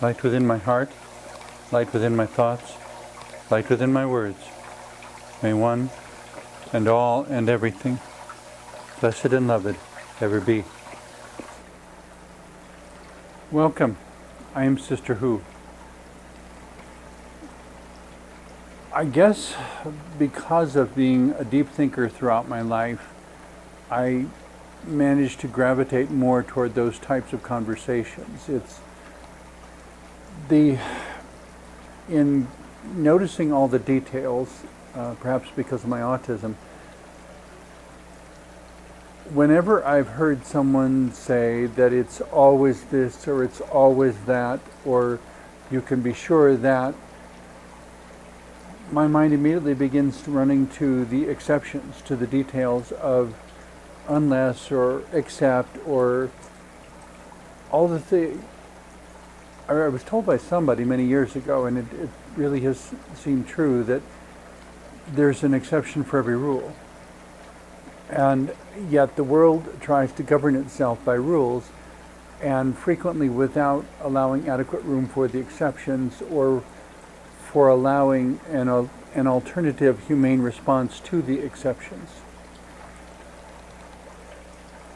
Light within my heart, light within my thoughts, light within my words. May one and all and everything, blessed and loved, ever be. Welcome. I am Sister Who. I guess because of being a deep thinker throughout my life, I managed to gravitate more toward those types of conversations. In noticing all the details, perhaps because of my autism, whenever I've heard someone say that it's always this or it's always that, or you can be sure that, my mind immediately begins running to the exceptions, to the details of unless or except or all the things. I was told by somebody many years ago, and it really has seemed true, that there's an exception for every rule. And yet the world tries to govern itself by rules, and frequently without allowing adequate room for the exceptions or for allowing an alternative humane response to the exceptions.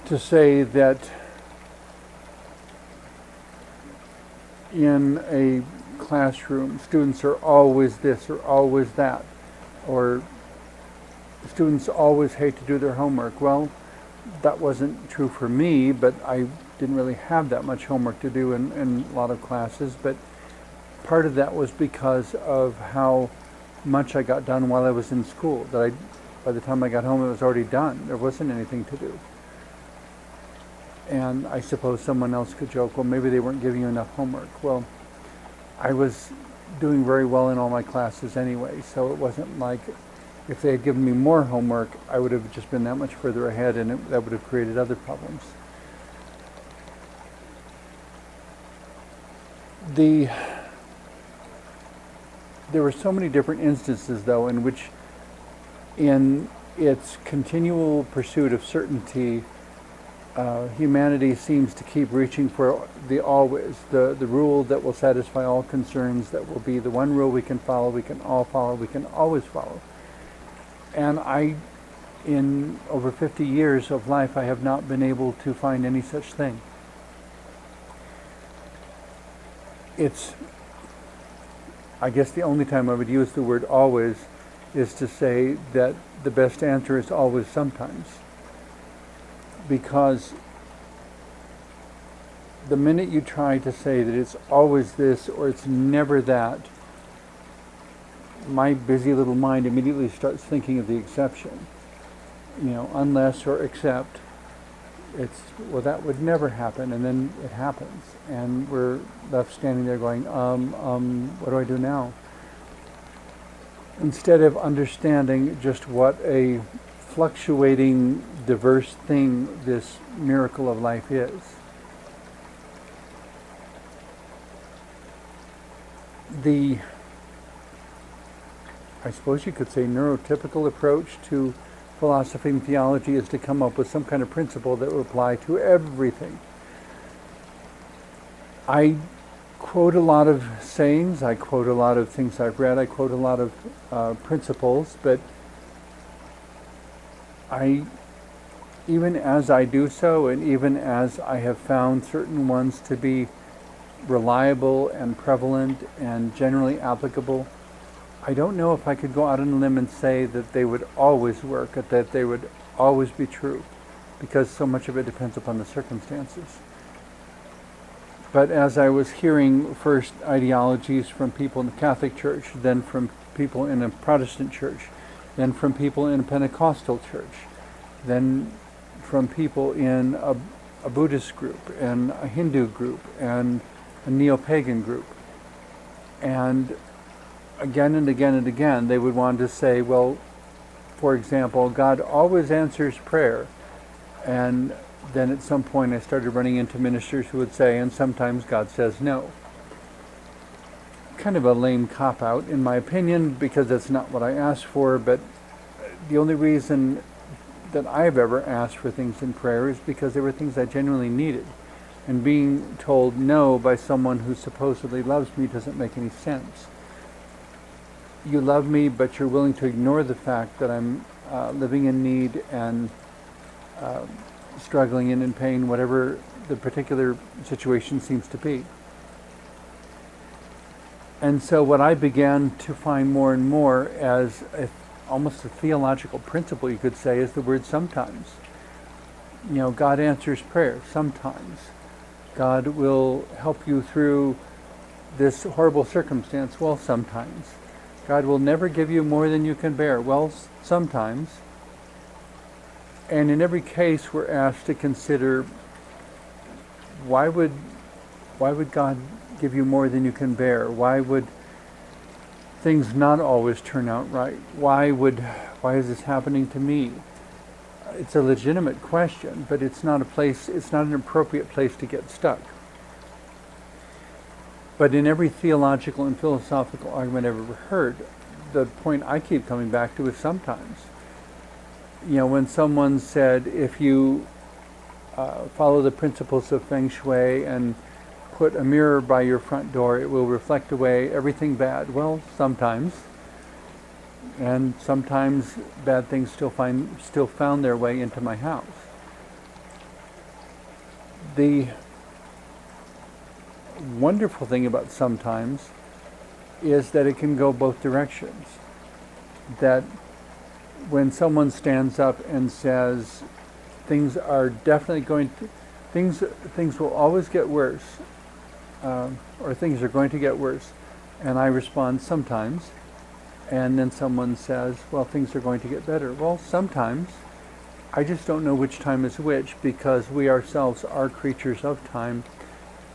To say that in a classroom, students are always this or always that, or students always hate to do their homework. Well, that wasn't true for me, but I didn't really have that much homework to do in a lot of classes, but part of that was because of how much I got done while I was in school, that by the time I got home it was already done. There wasn't anything to do. And I suppose someone else could joke, well, maybe they weren't giving you enough homework. Well, I was doing very well in all my classes anyway, so it wasn't like if they had given me more homework, I would have just been that much further ahead, and that would have created other problems. There were so many different instances, though, in which in its continual pursuit of certainty, humanity seems to keep reaching for the always, the rule that will satisfy all concerns, that will be the one rule we can follow, we can all follow, we can always follow. And in over 50 years of life, I have not been able to find any such thing. I guess the only time I would use the word always is to say that the best answer is always sometimes. Because the minute you try to say that it's always this or it's never that, my busy little mind immediately starts thinking of the exception. Unless or except. Well, that would never happen, and then it happens. And we're left standing there going, what do I do now? Instead of understanding just what a fluctuating, diverse thing this miracle of life is. I suppose you could say, neurotypical approach to philosophy and theology is to come up with some kind of principle that will apply to everything. I quote a lot of sayings, I quote a lot of things I've read, I quote a lot of principles, but even as I do so, and even as I have found certain ones to be reliable and prevalent and generally applicable, I don't know if I could go out on a limb and say that they would always work, that they would always be true, because so much of it depends upon the circumstances. But as I was hearing first ideologies from people in the Catholic Church, then from people in a Protestant church, then from people in a Pentecostal church, then from people in a Buddhist group, and a Hindu group, and a neo-pagan group, and again and again and again, they would want to say, well, for example, God always answers prayer. And then at some point I started running into ministers who would say, and sometimes God says no. Kind of a lame cop-out, in my opinion, because that's not what I asked for, but the only reason that I've ever asked for things in prayer is because they were things I genuinely needed. And being told no by someone who supposedly loves me doesn't make any sense. You love me, but you're willing to ignore the fact that I'm living in need and struggling and in pain, whatever the particular situation seems to be. And so what I began to find more and more as almost a theological principle, you could say, is the word sometimes. You know, God answers prayer sometimes. God will help you through this horrible circumstance, well, sometimes. God will never give you more than you can bear, well, sometimes. And in every case, we're asked to consider, why would God give you more than you can bear? Why would things not always turn out right? Why is this happening to me? It's a legitimate question, but it's not an appropriate place to get stuck. But in every theological and philosophical argument I've ever heard, the point I keep coming back to is sometimes. You know, when someone said, if you follow the principles of Feng Shui and put a mirror by your front door, it will reflect away everything bad. Well, sometimes. And sometimes bad things still found their way into my house. The wonderful thing about sometimes is that it can go both directions. That when someone stands up and says things are definitely things will always get worse, or things are going to get worse, and I respond sometimes, and then someone says, well, things are going to get better. Well, sometimes. I just don't know which time is which, because we ourselves are creatures of time,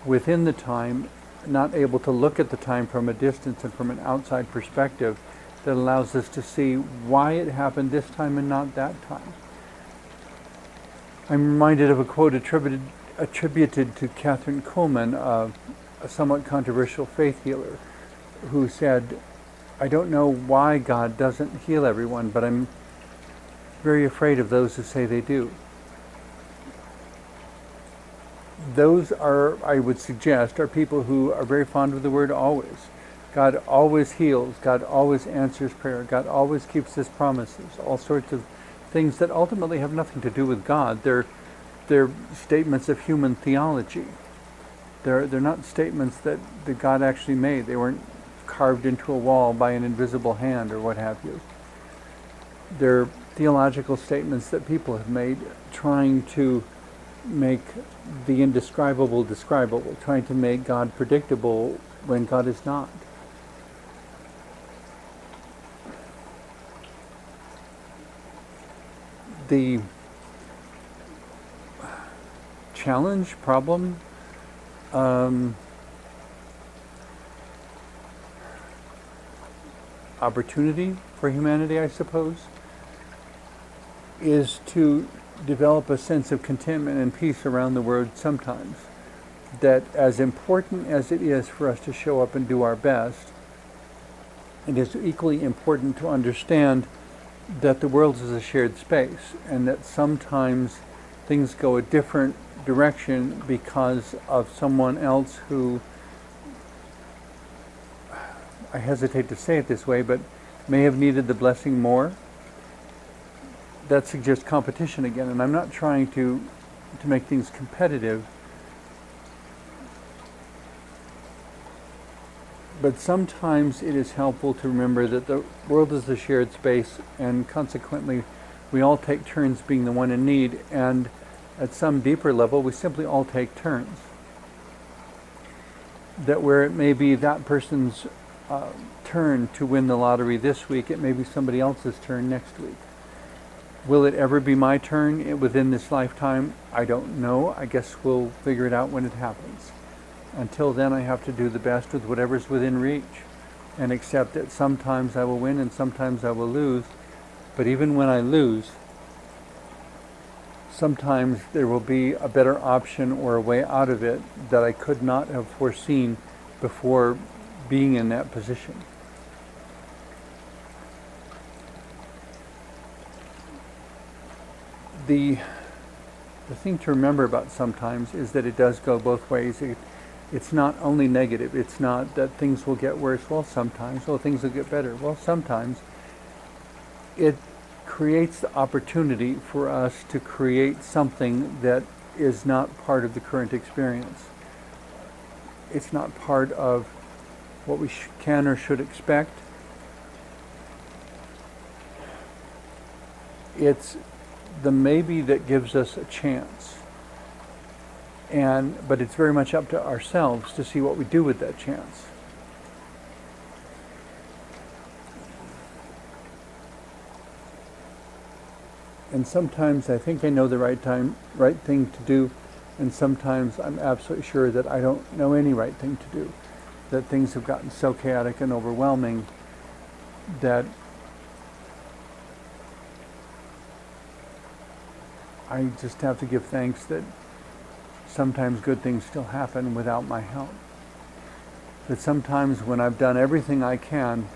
within the time, not able to look at the time from a distance and from an outside perspective that allows us to see why it happened this time and not that time. I'm reminded of a quote attributed to Catherine Kuhlman, a somewhat controversial faith healer, who said, I don't know why God doesn't heal everyone, but I'm very afraid of those who say they do. Those are, I would suggest, are people who are very fond of the word always. God always heals. God always answers prayer. God always keeps his promises. All sorts of things that ultimately have nothing to do with God. They're statements of human theology. They're not statements that God actually made. They weren't carved into a wall by an invisible hand or what have you. They're theological statements that people have made, trying to make the indescribable describable, trying to make God predictable when God is not. The challenge, problem, opportunity for humanity, I suppose, is to develop a sense of contentment and peace around the word sometimes. That as important as it is for us to show up and do our best, it is equally important to understand that the world is a shared space, and that sometimes things go a different direction because of someone else who I hesitate to say it this way, but may have needed the blessing more. That suggests competition again, and I'm not trying to make things competitive, but sometimes it is helpful to remember that the world is a shared space, and consequently we all take turns being the one in need, and at some deeper level we simply all take turns. That where it may be that person's turn to win the lottery this week, it may be somebody else's turn next week. Will it ever be my turn within this lifetime? I don't know. I guess we'll figure it out when it happens. Until then, I have to do the best with whatever's within reach and accept that sometimes I will win and sometimes I will lose. But even when I lose, sometimes there will be a better option or a way out of it that I could not have foreseen before being in that position. The thing to remember about sometimes is that it does go both ways. It's not only negative. It's not that things will get worse. Well, sometimes. Well, things will get better. Well, sometimes. It creates the opportunity for us to create something that is not part of the current experience. It's not part of what we can or should expect. It's the maybe that gives us a chance. But it's very much up to ourselves to see what we do with that chance. And sometimes I think I know the right thing to do, and sometimes I'm absolutely sure that I don't know any right thing to do. That things have gotten so chaotic and overwhelming that I just have to give thanks that sometimes good things still happen without my help. That sometimes when I've done everything I can,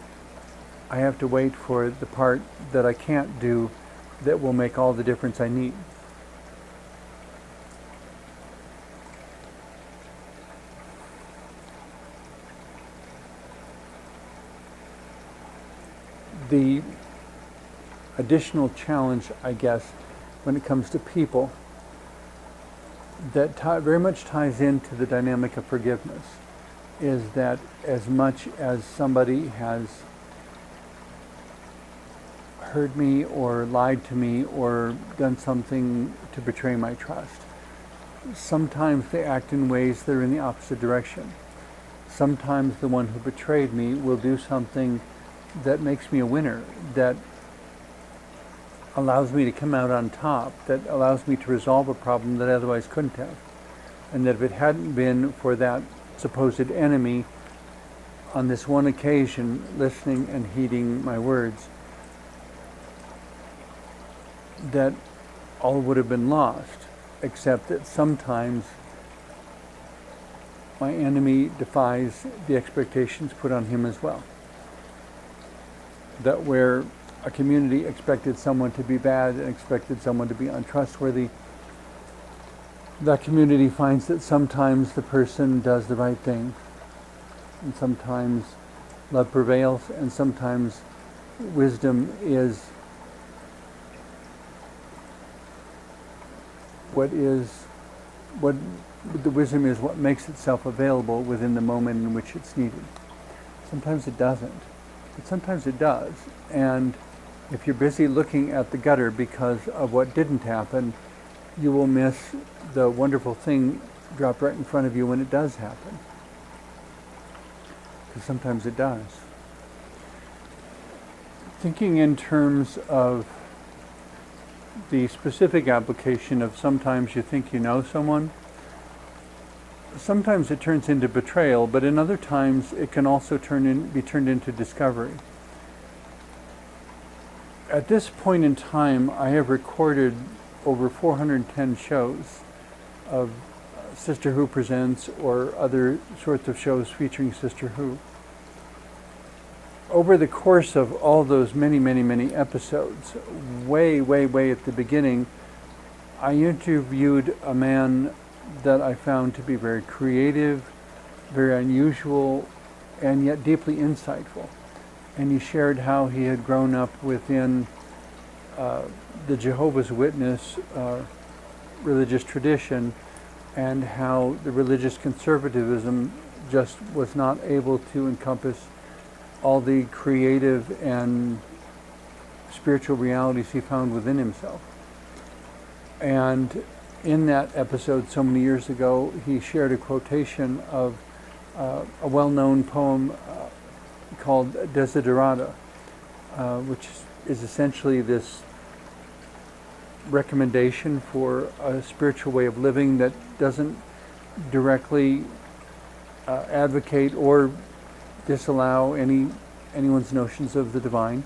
I have to wait for the part that I can't do that will make all the difference I need. The additional challenge, I guess, when it comes to people, that very much ties into the dynamic of forgiveness, is that as much as somebody has hurt me or lied to me or done something to betray my trust, sometimes they act in ways that are in the opposite direction. Sometimes the one who betrayed me will do something that makes me a winner, that allows me to come out on top, that allows me to resolve a problem that I otherwise couldn't have. And that if it hadn't been for that supposed enemy on this one occasion listening and heeding my words, that all would have been lost, except that sometimes my enemy defies the expectations put on him as well. That where a community expected someone to be bad and expected someone to be untrustworthy, that community finds that sometimes the person does the right thing, and sometimes love prevails, and sometimes wisdom is what the wisdom is what makes itself available within the moment in which it's needed. Sometimes it doesn't, but sometimes it does. And if you're busy looking at the gutter because of what didn't happen, you will miss the wonderful thing dropped right in front of you when it does happen. Because sometimes it does. Thinking in terms of the specific application of sometimes you think you know someone, sometimes it turns into betrayal, but in other times it can also be turned into discovery. At this point in time, I have recorded over 410 shows of Sister Who Presents or other sorts of shows featuring Sister Who. Over the course of all those many, many, many episodes, way, way, way at the beginning, I interviewed a man that I found to be very creative, very unusual, and yet deeply insightful. And he shared how he had grown up within the Jehovah's Witness religious tradition, and how the religious conservatism just was not able to encompass all the creative and spiritual realities he found within himself. And in that episode so many years ago, he shared a quotation of a well-known poem called Desiderata, which is essentially this recommendation for a spiritual way of living that doesn't directly advocate or disallow anyone's notions of the divine.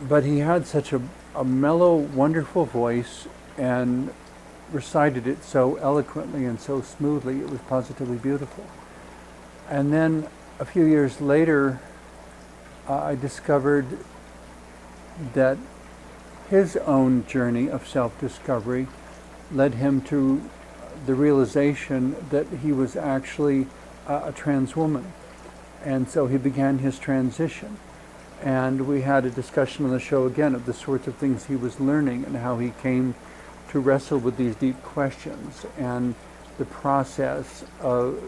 But he had such a mellow, wonderful voice and recited it so eloquently and so smoothly, it was positively beautiful. And then a few years later, I discovered that his own journey of self-discovery led him to the realization that he was actually a trans woman. And so he began his transition. And we had a discussion on the show again of the sorts of things he was learning and how he came to wrestle with these deep questions, and the process of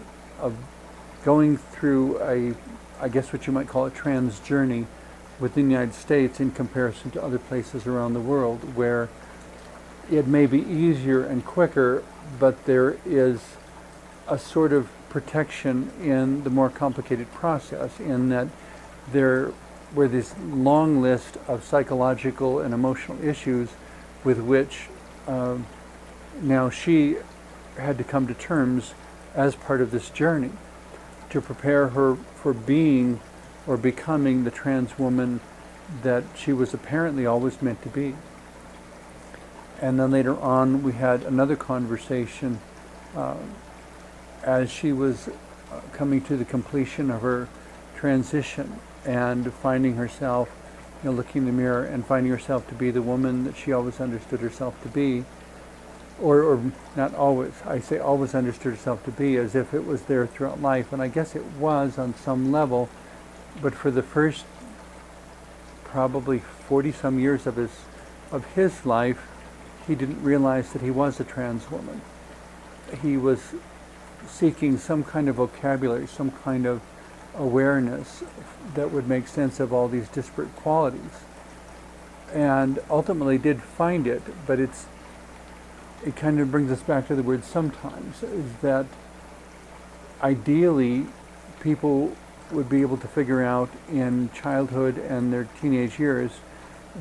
going through I guess what you might call a trans journey within the United States in comparison to other places around the world, where it may be easier and quicker, but there is a sort of protection in the more complicated process, in that there were this long list of psychological and emotional issues with which now she had to come to terms as part of this journey to prepare her for being or becoming the trans woman that she was apparently always meant to be. And then later on we had another conversation as she was coming to the completion of her transition and finding herself, looking in the mirror and finding herself to be the woman that she always understood herself to be, or not always, I say always understood herself to be, as if it was there throughout life, and I guess it was on some level, but for the first probably 40 some years of his life, he didn't realize that he was a trans woman. He was seeking some kind of vocabulary, some kind of awareness that would make sense of all these disparate qualities, and ultimately did find it. But it kind of brings us back to the word sometimes, is that ideally people would be able to figure out in childhood and their teenage years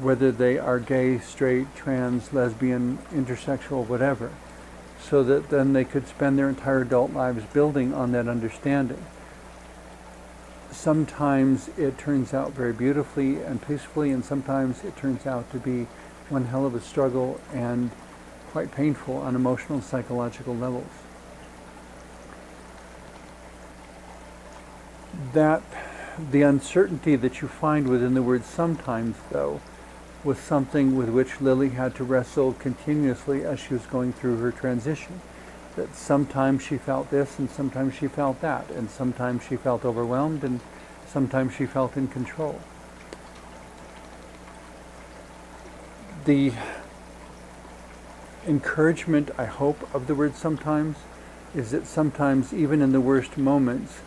whether they are gay, straight, trans, lesbian, intersexual, whatever, so that then they could spend their entire adult lives building on that understanding. Sometimes it turns out very beautifully and peacefully, and sometimes it turns out to be one hell of a struggle and quite painful on emotional and psychological levels. That the uncertainty that you find within the word sometimes, though, was something with which Lily had to wrestle continuously as she was going through her transition. That sometimes she felt this and sometimes she felt that, and sometimes she felt overwhelmed and sometimes she felt in control. The encouragement, I hope, of the word sometimes is that sometimes, even in the worst moments,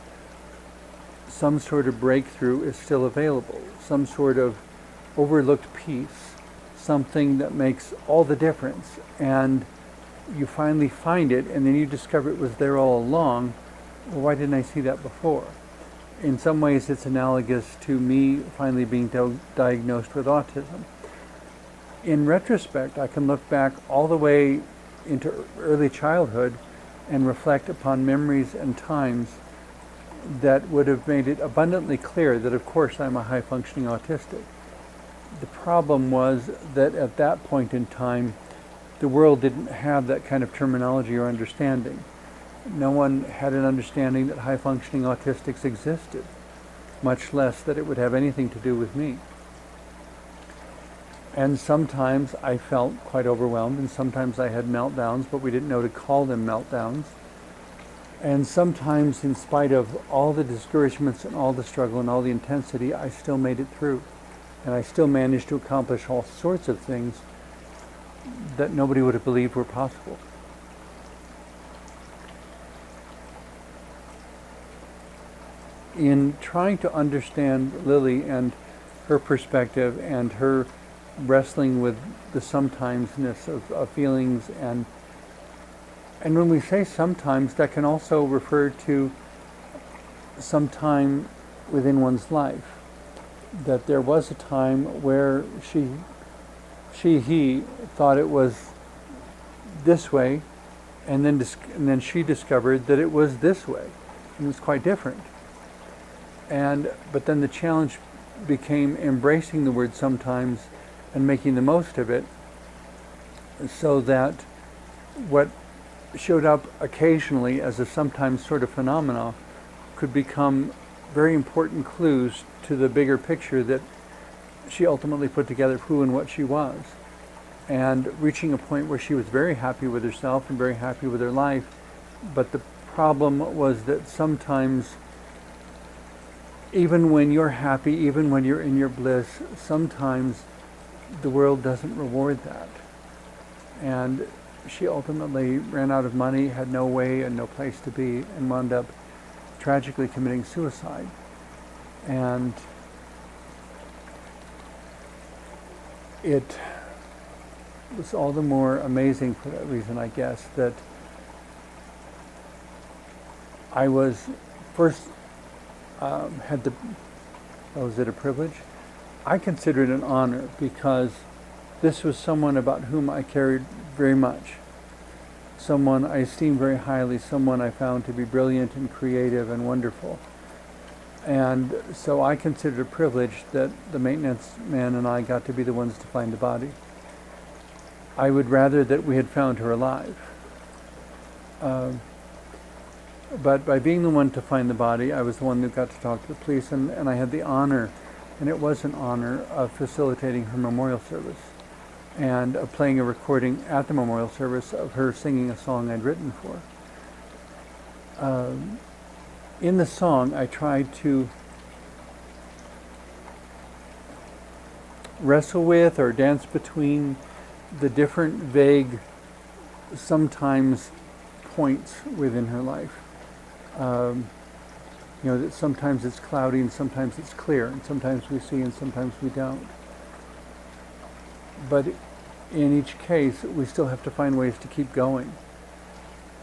some sort of breakthrough is still available, some sort of overlooked piece, something that makes all the difference, and you finally find it, and then you discover it was there all along. Well, why didn't I see that before? In some ways it's analogous to me finally being diagnosed with autism. In retrospect, I can look back all the way into early childhood and reflect upon memories and times that would have made it abundantly clear that, of course, I'm a high-functioning autistic. The problem was that at that point in time, the world didn't have that kind of terminology or understanding. No one had an understanding that high-functioning autistics existed, much less that it would have anything to do with me. And sometimes I felt quite overwhelmed, and sometimes I had meltdowns, but we didn't know to call them meltdowns. And sometimes, in spite of all the discouragements and all the struggle and all the intensity, I still made it through. And I still managed to accomplish all sorts of things that nobody would have believed were possible. In trying to understand Lily and her perspective and her wrestling with the sometimesness of feelings, and when we say sometimes, that can also refer to sometime within one's life. That there was a time where he thought it was this way, and then she discovered that it was this way, and it was quite different. But then the challenge became embracing the word sometimes and making the most of it, so that what showed up occasionally as a sometimes sort of phenomena could become very important clues to the bigger picture that she ultimately put together of who and what she was, and reaching a point where she was very happy with herself and very happy with her life. But the problem was that sometimes, even when you're happy, even when you're in your bliss, sometimes the world doesn't reward that. And she ultimately ran out of money, had no way and no place to be, and wound up tragically committing suicide. And it was all the more amazing for that reason, I guess, that I was first was it a privilege? I consider it an honor, because this was someone about whom I cared very much, someone I esteemed very highly, someone I found to be brilliant and creative and wonderful. And so I considered it a privilege that the maintenance man and I got to be the ones to find the body. I would rather that we had found her alive. But by being the one to find the body, I was the one who got to talk to the police, and I had the honor, and it was an honor, of facilitating her memorial service and of playing a recording at the memorial service of her singing a song I'd written for. In the song, I tried to wrestle with or dance between the different vague, sometimes, points within her life. That sometimes it's cloudy and sometimes it's clear, and sometimes we see and sometimes we don't. But in each case, we still have to find ways to keep going.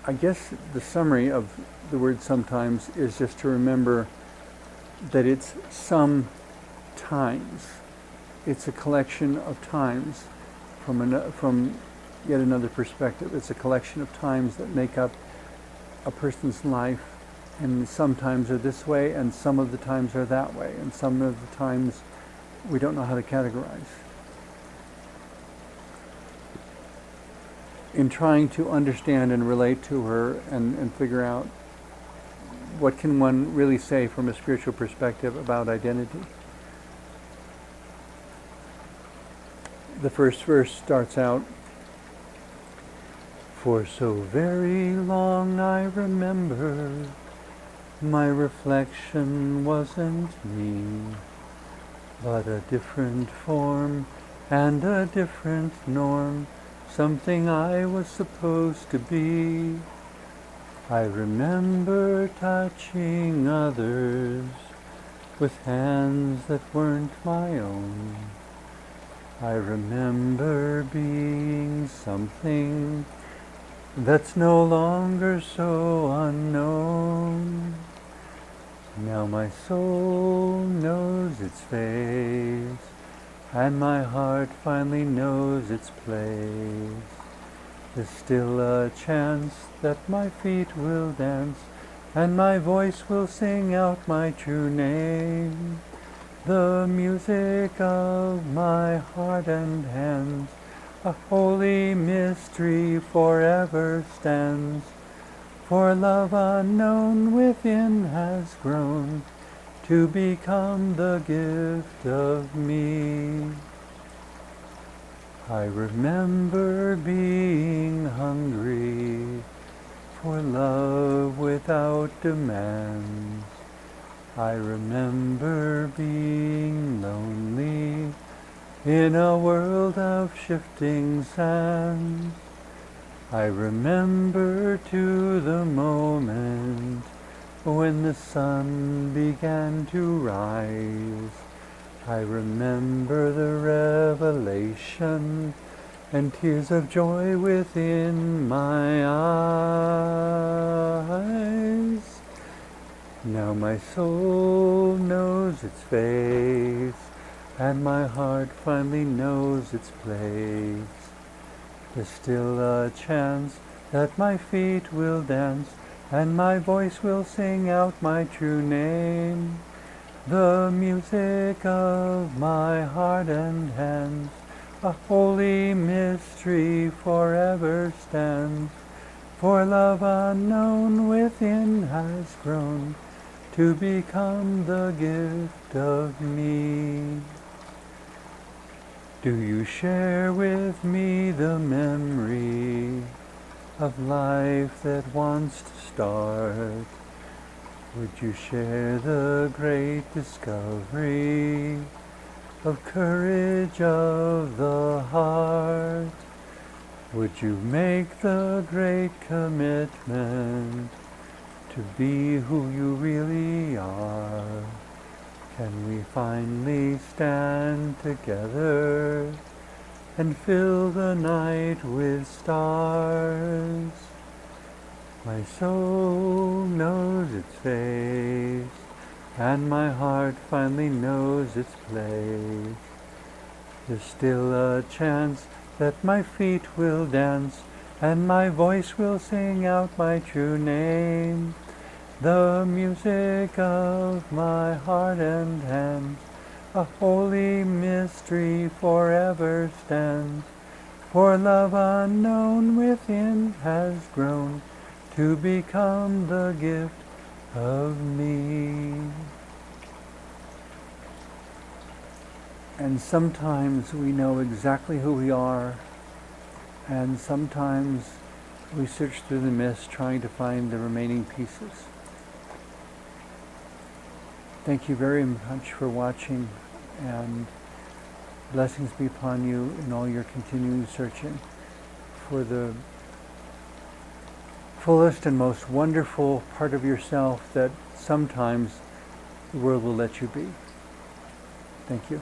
I guess the summary of the word sometimes is just to remember that it's some times. It's a collection of times from yet another perspective. It's a collection of times that make up a person's life, and sometimes are this way, and some of the times are that way, and some of the times we don't know how to categorize. In trying to understand and relate to her and figure out what can one really say from a spiritual perspective about identity. The first verse starts out, "For so very long I remember, my reflection wasn't me, but a different form and a different norm, something I was supposed to be. I remember touching others with hands that weren't my own. I remember being something that's no longer so unknown. Now my soul knows its face, and my heart finally knows its place. There's still a chance that my feet will dance, and my voice will sing out my true name. The music of my heart and hands, a holy mystery forever stands. For love unknown within has grown to become the gift of me. I remember being hungry for love without demands. I remember being lonely in a world of shifting sands. I remember to the moment when the sun began to rise. I remember the revelation and tears of joy within my eyes. Now my soul knows its face, and my heart finally knows its place. There's still a chance that my feet will dance, and my voice will sing out my true name. The music of my heart and hands, a holy mystery forever stands. For love unknown within has grown to become the gift of me. Do you share with me the memory of life that wants to start? Would you share the great discovery of courage of the heart? Would you make the great commitment to be who you really are? Can we finally stand together and fill the night with stars? My soul knows its face, and my heart finally knows its place. There's still a chance that my feet will dance, and my voice will sing out my true name. The music of my heart and hands, a holy mystery forever stands. For love unknown within has grown to become the gift of me. And sometimes we know exactly who we are, and sometimes we search through the mist trying to find the remaining pieces. Thank you very much for watching, and blessings be upon you in all your continuing searching for the fullest and most wonderful part of yourself that sometimes the world will let you be. Thank you.